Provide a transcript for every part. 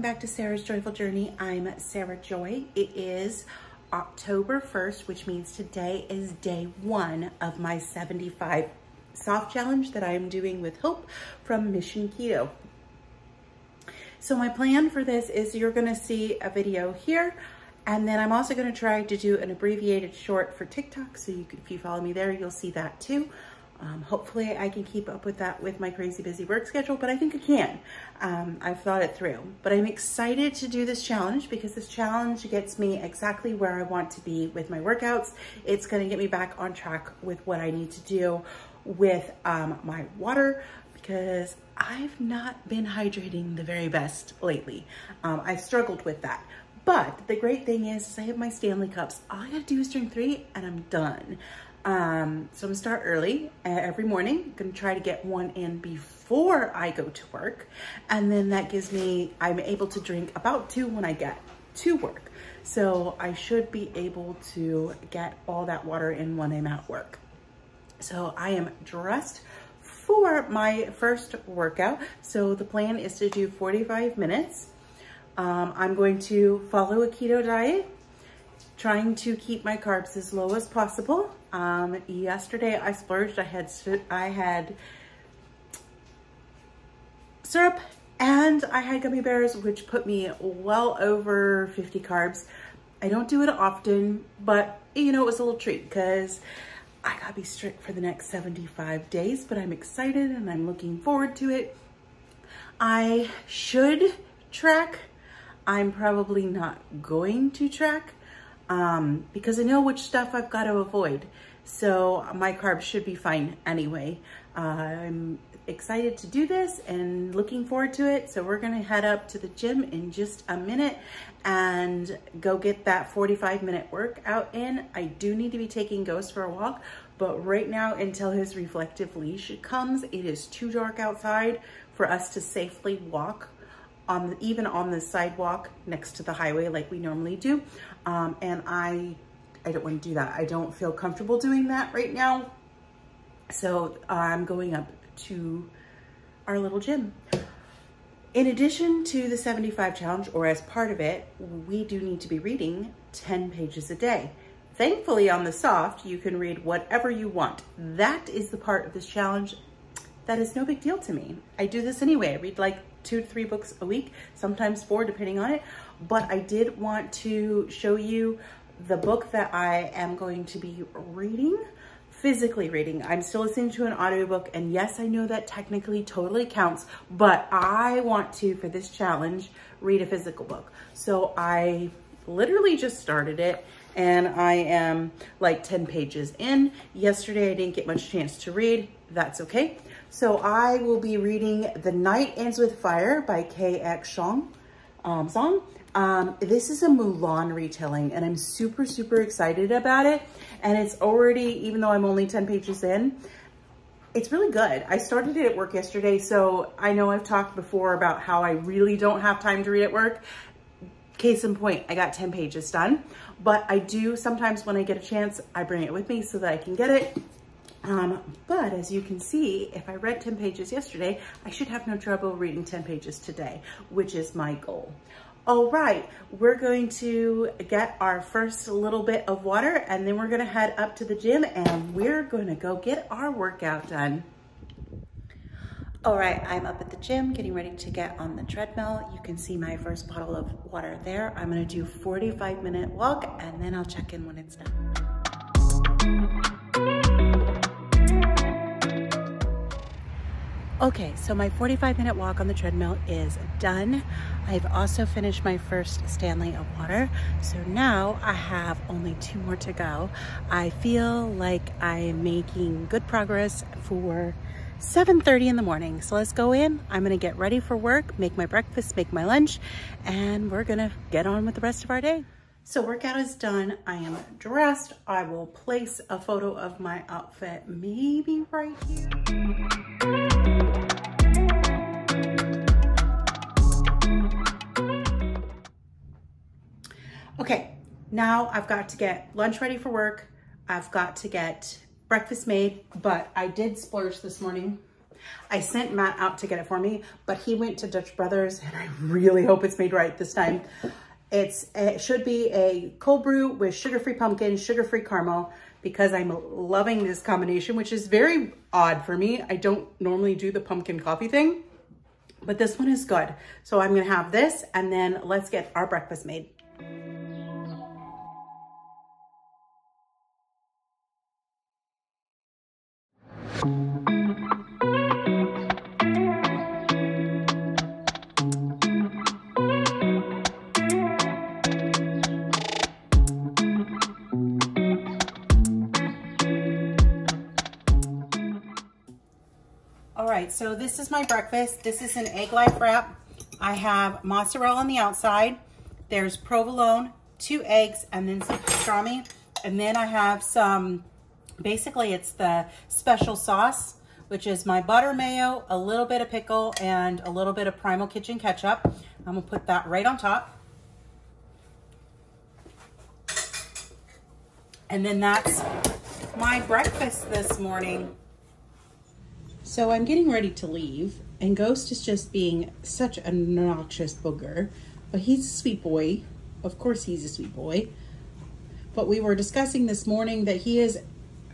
back to Sarah's Joyful Journey. I'm Sarah Joy. It is October 1st, which means today is day 1 of my 75 soft challenge that I am doing with Hope from Mission Keto. So my plan for this is you're gonna see a video here, and then I'm also gonna try to do an abbreviated short for TikTok. So if you follow me there, you'll see that too. Hopefully I can keep up with that with my crazy busy work schedule, but I think I can. I've thought it through, but I'm excited to do this challenge because this challenge gets me exactly where I want to be with my workouts. It's gonna get me back on track with what I need to do with my water, because I've not been hydrating the very best lately. I've struggled with that. But the great thing is I have my Stanley cups. All I gotta do is drink 3 and I'm done. So I'm gonna start early every morning. I'm gonna try to get 1 in before I go to work. And then that gives me, I'm able to drink about 2 when I get to work. So I should be able to get all that water in when I'm at work. So I am dressed for my first workout. So the plan is to do 45 minutes. I'm going to follow a keto diet, trying to keep my carbs as low as possible. Yesterday I splurged. I had syrup and I had gummy bears, which put me well over 50 carbs. I don't do it often, but you know, it was a little treat because I gotta be strict for the next 75 days, but I'm excited and I'm looking forward to it. I should track. I'm probably not going to track because I know which stuff I've got to avoid. So my carbs should be fine anyway. I'm excited to do this and looking forward to it. So we're gonna head up to the gym in just a minute and go get that 45-minute workout in. I do need to be taking Ghost for a walk, but right now until his reflective leash comes, it is too dark outside for us to safely walk even on the sidewalk next to the highway like we normally do. And I don't want to do that. I don't feel comfortable doing that right now. So I'm going up to our little gym. In addition to the 75 challenge, or as part of it, we do need to be reading 10 pages a day. Thankfully on the soft, you can read whatever you want. That is the part of this challenge that is no big deal to me. I do this anyway. I read like 2 to 3 books a week, sometimes 4 depending on it. But I did want to show you the book that I am going to be reading, physically reading. I'm still listening to an audiobook, and yes, I know that technically totally counts, but I want to, for this challenge, read a physical book. So I literally just started it and I am like 10 pages in. Yesterday I didn't get much chance to read. That's okay. So I will be reading The Night Ends with Fire by K.X. Song. This is a Mulan retelling and I'm super, super excited about it. And it's already, even though I'm only 10 pages in, it's really good. I started it at work yesterday. So I know I've talked before about how I really don't have time to read at work. Case in point, I got 10 pages done, but I do sometimes when I get a chance, I bring it with me so that I can get it. But as you can see, if I read 10 pages yesterday, I should have no trouble reading 10 pages today, which is my goal. All right, we're going to get our first little bit of water and then we're gonna head up to the gym and we're gonna go get our workout done. All right, I'm up at the gym getting ready to get on the treadmill. You can see my first bottle of water there. I'm gonna do 45-minute walk and then I'll check in when it's done. Okay, so my 45-minute walk on the treadmill is done. I've also finished my first Stanley of water. So now I have only 2 more to go. I feel like I'm making good progress for 7:30 in the morning. So let's go in. I'm gonna get ready for work, make my breakfast, make my lunch, and we're gonna get on with the rest of our day. So workout is done. I am dressed. I will place a photo of my outfit maybe right here. Okay, now I've got to get lunch ready for work. I've got to get breakfast made, but I did splurge this morning. I sent Matt out to get it for me, but he went to Dutch Brothers, and I really hope it's made right this time. It should be a cold brew with sugar-free pumpkin, sugar-free caramel, because I'm loving this combination, which is very odd for me. I don't normally do the pumpkin coffee thing, but this one is good. So I'm gonna have this, and then let's get our breakfast made. All right, so this is my breakfast. This is an egg life wrap. I have mozzarella on the outside. There's provolone, 2 eggs, and then some pastrami. And then I have some, basically it's the special sauce, which is my butter mayo, a little bit of pickle, and a little bit of Primal Kitchen ketchup. I'm gonna put that right on top. And then that's my breakfast this morning. So I'm getting ready to leave, and Ghost is just being such a noxious booger, but he's a sweet boy. Of course he's a sweet boy. But we were discussing this morning that he has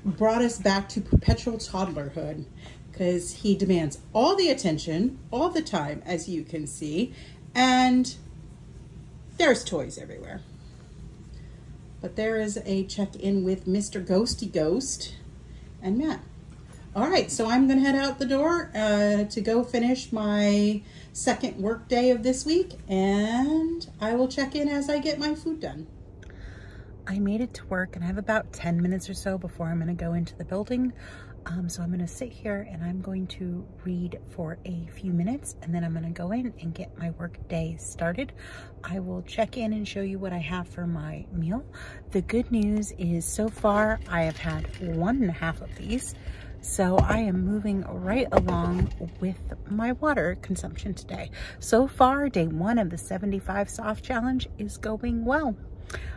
brought us back to perpetual toddlerhood, because he demands all the attention all the time, as you can see, and there's toys everywhere. But there is a check-in with Mr. Ghosty Ghost and Matt. All right, so I'm gonna head out the door to go finish my second work day of this week, and I will check in as I get my food done. I made it to work, and I have about 10 minutes or so before I'm gonna go into the building. So I'm gonna sit here and I'm going to read for a few minutes, and then I'm gonna go in and get my work day started. I will check in and show you what I have for my meal. The good news is so far I have had 1.5 of these. So I am moving right along with my water consumption today. So far, day 1 of the 75 soft challenge is going well.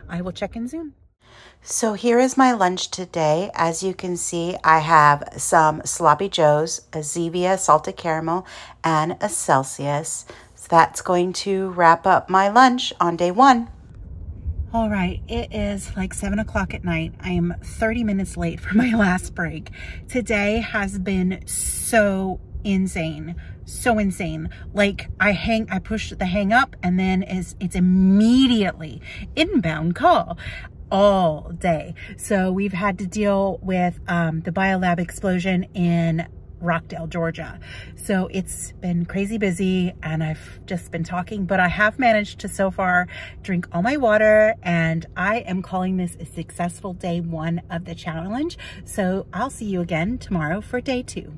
I will check in soon. So here is my lunch today. As you can see, I have some Sloppy Joes, a Zevia salted caramel, and a Celsius. So that's going to wrap up my lunch on day 1. All right, it is like 7 o'clock at night. I am 30 minutes late for my last break. Today has been so insane. So insane. Like I push the hang up, and then it's immediately inbound call all day. So we've had to deal with the biolab explosion in Rockdale, Georgia. So it's been crazy busy, and I've just been talking, but I have managed to so far drink all my water, and I am calling this a successful day 1 of the challenge. So I'll see you again tomorrow for day 2.